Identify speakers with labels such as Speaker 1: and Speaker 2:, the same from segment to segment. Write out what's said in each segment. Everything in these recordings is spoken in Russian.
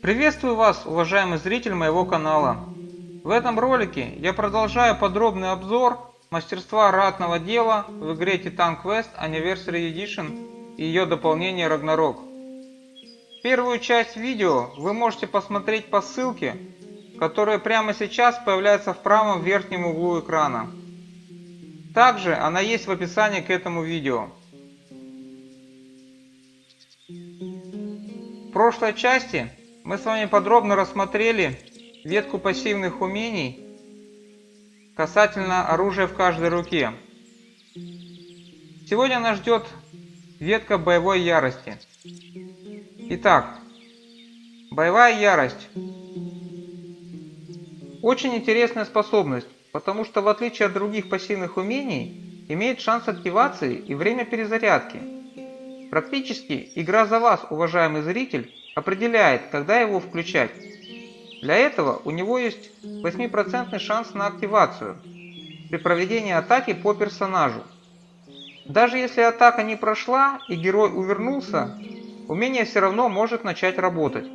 Speaker 1: Приветствую вас, уважаемый зритель моего канала. В этом ролике я продолжаю подробный обзор мастерства ратного дела в игре Titan Quest Anniversary Edition и ее дополнение Ragnarok. Первую часть видео вы можете посмотреть по ссылке, которая прямо сейчас появляется в правом верхнем углу экрана. Также она есть в описании к этому видео. В прошлой части мы с вами подробно рассмотрели ветку пассивных умений касательно оружия в каждой руке. Сегодня нас ждет ветка боевой ярости. Итак, боевая ярость. Очень интересная способность, потому что в отличие от других пассивных умений, имеет шанс активации и время перезарядки. Практически игра за вас, уважаемый зритель, определяет, когда его включать. Для этого у него есть 8% шанс на активацию при проведении атаки по персонажу. Даже если атака не прошла и герой увернулся, умение все равно может начать работать.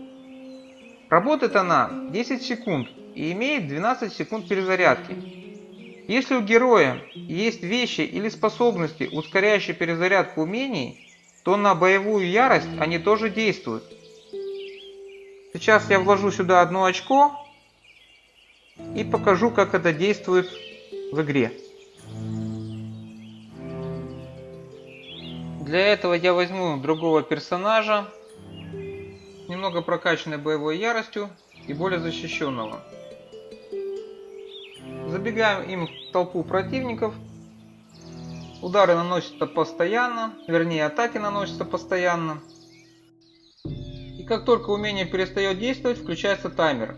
Speaker 1: Работает она 10 секунд и имеет 12 секунд перезарядки. Если у героя есть вещи или способности, ускоряющие перезарядку умений, то на боевую ярость они тоже действуют. Сейчас я вложу сюда одно очко и покажу, как это действует в игре. Для этого я возьму другого персонажа, немного прокачанной боевой яростью и более защищенного. Забегаем им в толпу противников. Удары наносятся постоянно, вернее атаки наносятся постоянно. И как только умение перестает действовать, включается таймер.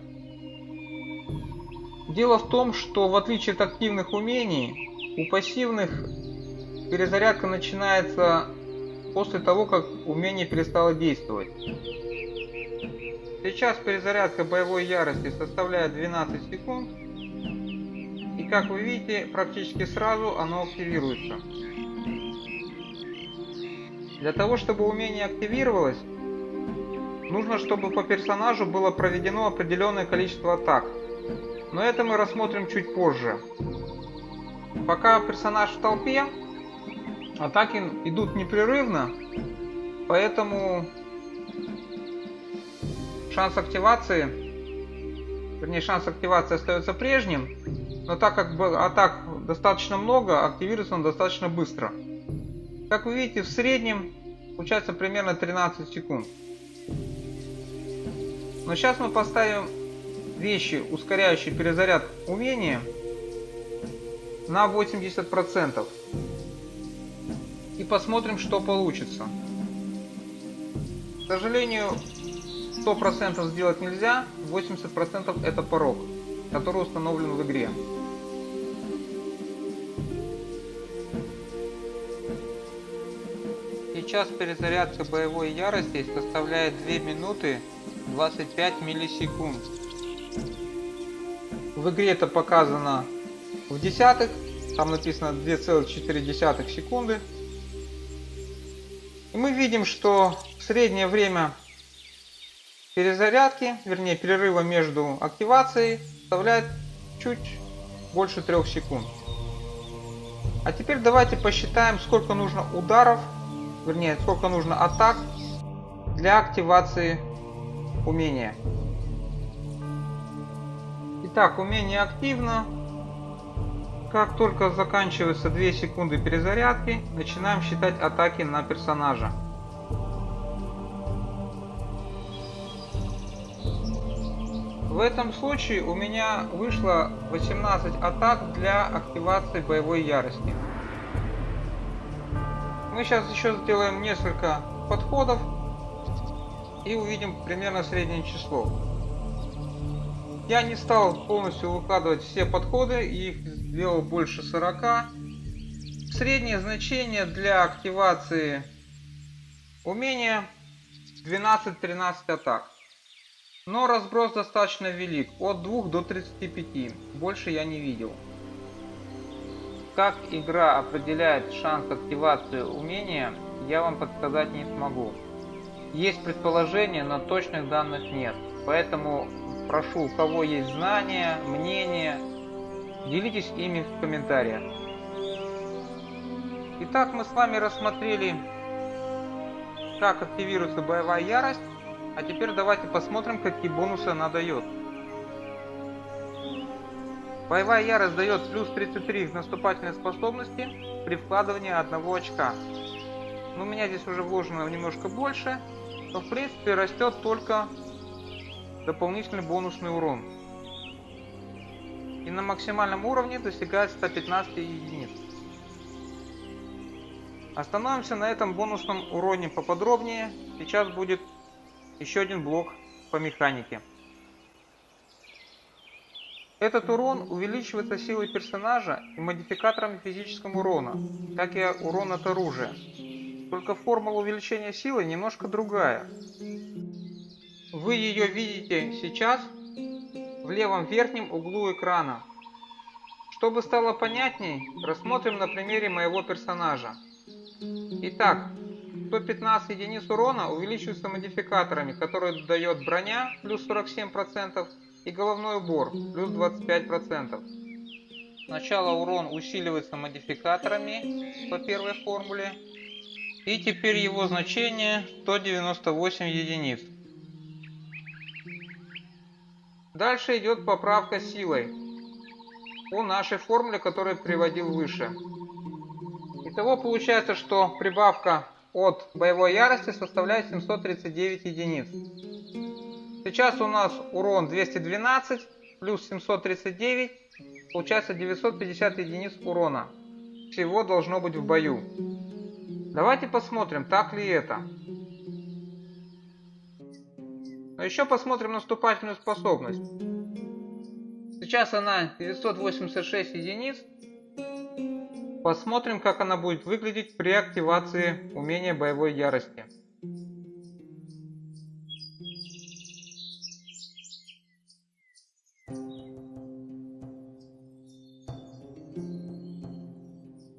Speaker 1: Дело в том, что в отличие от активных умений, у пассивных перезарядка начинается после того, как умение перестало действовать. Сейчас перезарядка боевой ярости составляет 12 секунд. И как вы видите, практически сразу оно активируется. Для того, чтобы умение активировалось, нужно, чтобы по персонажу было проведено определенное количество атак. Но это мы рассмотрим чуть позже. Пока персонаж в толпе, атаки идут непрерывно, поэтому шанс активации остается прежним. Но так как атак достаточно много, активируется он достаточно быстро. Как вы видите, в среднем получается примерно 13 секунд. Но сейчас мы поставим вещи, ускоряющие перезаряд умения, на 80%. И посмотрим, что получится. К сожалению, 100% сделать нельзя, 80% это порог, который установлен в игре. Сейчас перезарядка боевой ярости составляет 2 минуты 25 миллисекунд. В игре это показано в десятых, там написано 2,4 секунды. И мы видим, что среднее время перезарядки, вернее перерыва между активацией, составляет чуть больше 3 секунд. А теперь давайте посчитаем, сколько нужно ударов, вернее сколько нужно атак для активации умения. Итак, умение активно. Как только заканчивается 2 секунды перезарядки, начинаем считать атаки на персонажа. В этом случае у меня вышло 18 атак для активации боевой ярости. Мы сейчас еще сделаем несколько подходов и увидим примерно среднее число. Я не стал полностью выкладывать все подходы, их сделал больше 40. Среднее значение для активации умения 12-13 атак. Но разброс достаточно велик, от 2 до 35, больше я не видел. Как игра определяет шанс активации умения, я вам подсказать не смогу. Есть предположения, но точных данных нет. Поэтому прошу, у кого есть знания, мнения, делитесь ими в комментариях. Итак, мы с вами рассмотрели, как активируется боевая ярость, а теперь давайте посмотрим, какие бонусы она дает. Боевая ярость дает плюс 33 в наступательной способности при вкладывании 1 очка. Но у меня здесь уже вложено немножко больше, но в принципе растет только дополнительный бонусный урон. И на максимальном уровне достигает 115 единиц. Остановимся на этом бонусном уроне поподробнее. Сейчас будет еще один блок по механике. Этот урон увеличивается силой персонажа и модификаторами физического урона, как и урон от оружия. Только формула увеличения силы немножко другая. Вы ее видите сейчас в левом верхнем углу экрана. Чтобы стало понятней, рассмотрим на примере моего персонажа. Итак, 115 единиц урона увеличивается модификаторами, которые дает броня плюс 47% и головной убор плюс 25%. Сначала урон усиливается модификаторами по первой формуле, и теперь его значение 198 единиц. Дальше идет поправка силой по нашей формуле, которую я приводил выше. Итого получается, что прибавка от боевой ярости составляет 739 единиц. Сейчас у нас урон 212 плюс 739, получается 950 единиц урона. Всего должно быть в бою. Давайте посмотрим, так ли это. Но еще посмотрим наступательную способность. Сейчас она 986 единиц. Посмотрим, как она будет выглядеть при активации умения боевой ярости.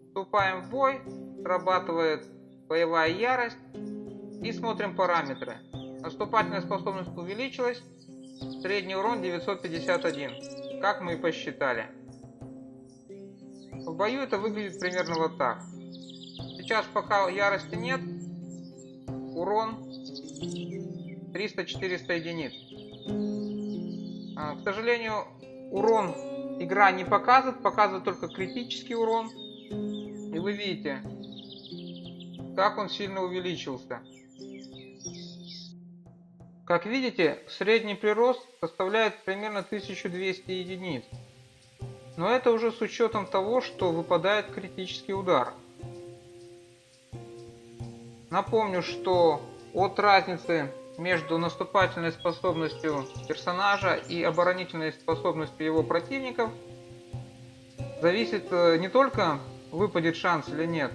Speaker 1: Вступаем в бой, срабатывает боевая ярость и смотрим параметры. Наступательная способность увеличилась, средний урон 951, как мы и посчитали. В бою это выглядит примерно вот так. Сейчас пока ярости нет, урон 300-400 единиц. К сожалению, урон игра не показывает, показывает только критический урон. И вы видите, как он сильно увеличился. Как видите, средний прирост составляет примерно 1200 единиц. Но это уже с учетом того, что выпадает критический удар. Напомню, что от разницы между наступательной способностью персонажа и оборонительной способностью его противников зависит не только выпадет шанс или нет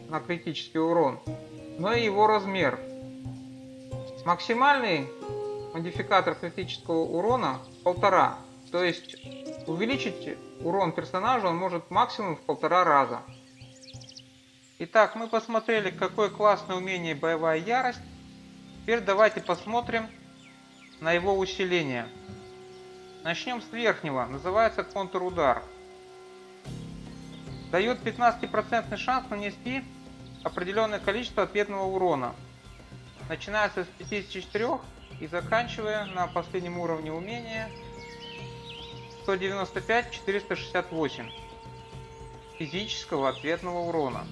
Speaker 1: на критический урон, но и его размер. Максимальный модификатор критического урона 1,5, то есть увеличить урон персонажа он может максимум в 1,5 раза. Итак, мы посмотрели, какое классное умение боевая ярость. Теперь давайте посмотрим на его усиление. Начнем с верхнего, называется контрудар. Дает 15% шанс нанести определенное количество ответного урона. Начинается с 54 и заканчивая на последнем уровне умения 195-468 физического ответного урона.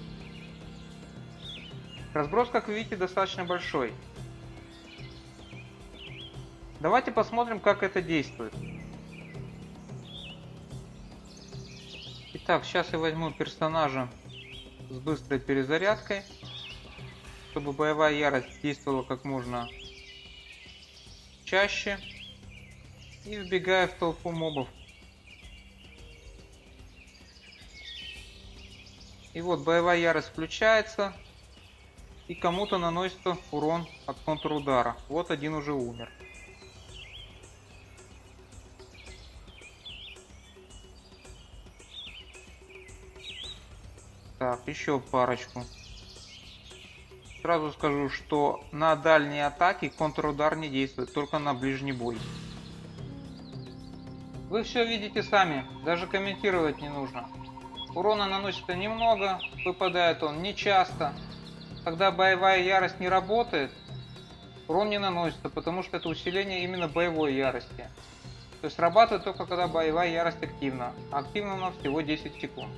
Speaker 1: Разброс, как вы видите, достаточно большой. Давайте посмотрим, как это действует. Итак, сейчас я возьму персонажа с быстрой перезарядкой, чтобы боевая ярость действовала как можно чаще, и вбегаю в толпу мобов. И вот боевая ярость включается, и кому-то наносится урон от контрудара. Вот один уже умер. Так, еще парочку. Сразу скажу, что на дальние атаки контрудар не действует, только на ближний бой. Вы все видите сами, даже комментировать не нужно. Урона наносится немного, выпадает он нечасто. Когда боевая ярость не работает, урон не наносится, потому что это усиление именно боевой ярости. То есть срабатывает только когда боевая ярость активна. А активна она всего 10 секунд.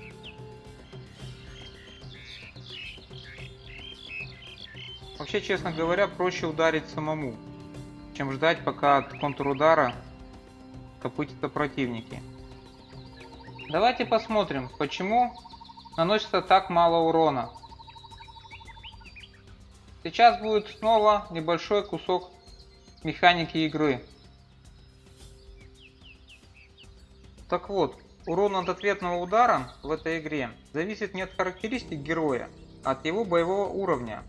Speaker 1: Вообще, честно говоря, проще ударить самому, чем ждать, пока от контрудара копытятся противники. Давайте посмотрим, почему наносится так мало урона. Сейчас будет снова небольшой кусок механики игры. Так вот, урон от ответного удара в этой игре зависит не от характеристик героя, а от его боевого уровня.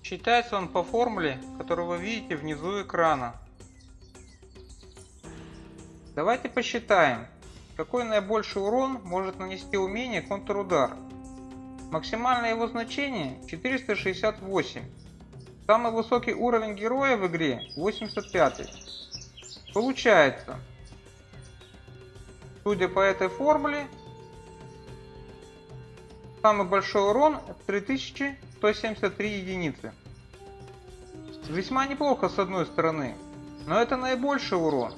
Speaker 1: Считается он по формуле, которую вы видите внизу экрана. Давайте посчитаем, какой наибольший урон может нанести умение контрудар. Максимальное его значение 468. Самый высокий уровень героя в игре 85. Получается, судя по этой формуле, самый большой урон это 3173 единицы. Весьма неплохо с одной стороны, но это наибольший урон,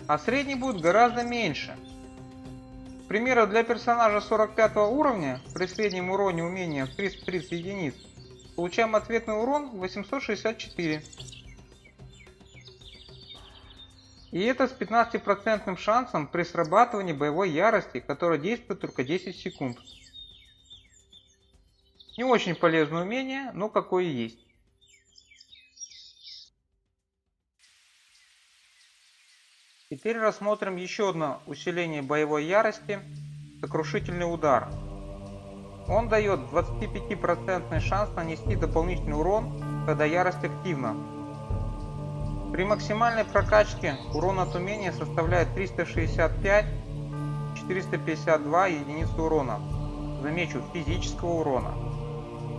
Speaker 1: а средний будет гораздо меньше. К примеру, для персонажа 45 уровня при среднем уроне умения в 330 единиц получаем ответный урон 864. И это с 15% шансом при срабатывании боевой ярости, которая действует только 10 секунд. Не очень полезное умение, но какое есть. Теперь рассмотрим еще одно усиление боевой ярости – сокрушительный удар. Он дает 25% шанс нанести дополнительный урон, когда ярость активна. При максимальной прокачке урон от умения составляет 365-452 единицы урона. Замечу, физического урона,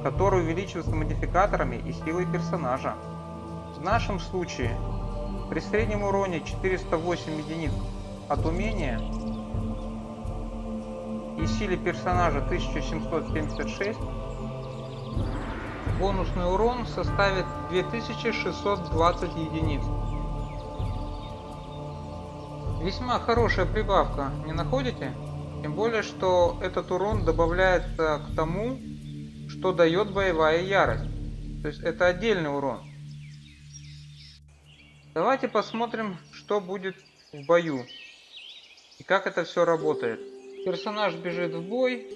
Speaker 1: который увеличивается модификаторами и силой персонажа. В нашем случае при среднем уроне 408 единиц от умения и силе персонажа 1776 бонусный урон составит 2620 единиц. Весьма хорошая прибавка, не находите? Тем более, что этот урон добавляется к тому, что дает боевая ярость. То есть это отдельный урон. Давайте посмотрим, что будет в бою и как это все работает. Персонаж бежит в бой,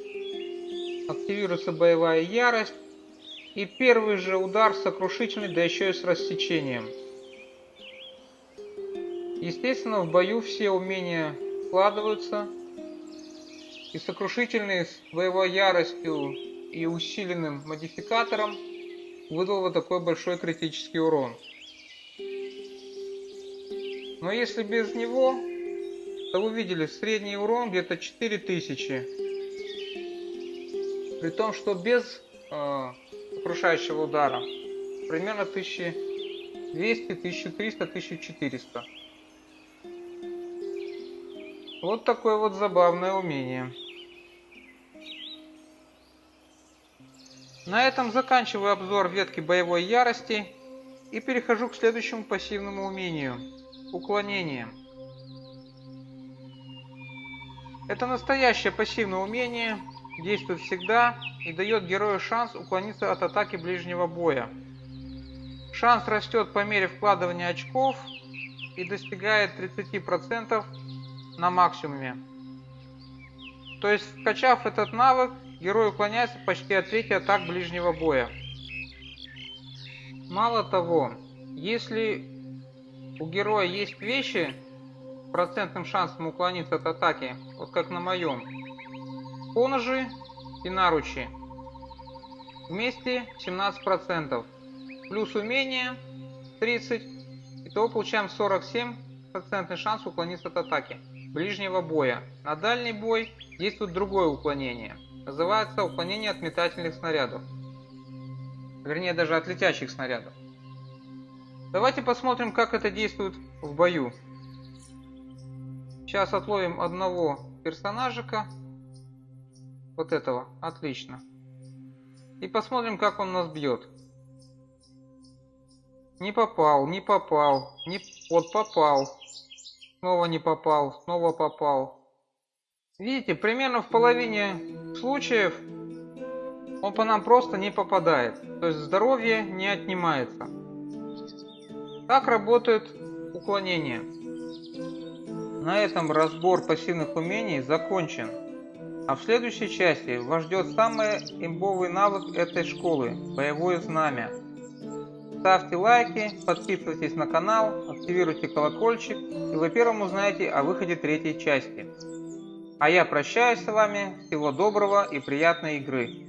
Speaker 1: активируется боевая ярость и первый же удар сокрушительный, да еще и с рассечением. Естественно, в бою все умения вкладываются, и сокрушительный с боевой яростью и усиленным модификатором выдал вот такой большой критический урон. Но если без него, то вы видели средний урон где-то 4000. При том, что без сокрушающего удара примерно 1200, 1300, 1400. Вот такое вот забавное умение. На этом заканчиваю обзор ветки боевой ярости и перехожу к следующему пассивному умению – уклонение. Это настоящее пассивное умение, действует всегда и дает герою шанс уклониться от атаки ближнего боя. Шанс растет по мере вкладывания очков и достигает 30% на максимуме. То есть, вкачав этот навык, герой уклоняется почти от трети атак ближнего боя. Мало того, если у героя есть вещи с процентным шансом уклониться от атаки, вот как на моем, поножи и наручи, вместе 17%, плюс умение 30%, итого получаем 47% шанс уклониться от атаки ближнего боя. На дальний бой действует другое уклонение, называется уклонение от метательных снарядов. Вернее, даже от летящих снарядов. Давайте посмотрим, как это действует в бою. Сейчас отловим одного персонажика. Вот этого. Отлично. И посмотрим, как он нас бьет. Не попал, не попал. Вот попал. Снова не попал, снова попал. Видите, примерно в половине случаев он по нам просто не попадает. То есть здоровье не отнимается. Так работает уклонение. На этом разбор пассивных умений закончен. А в следующей части вас ждет самый имбовый навык этой школы – боевое знамя. Ставьте лайки, подписывайтесь на канал, активируйте колокольчик, и вы первым узнаете о выходе третьей части. А я прощаюсь с вами, всего доброго и приятной игры!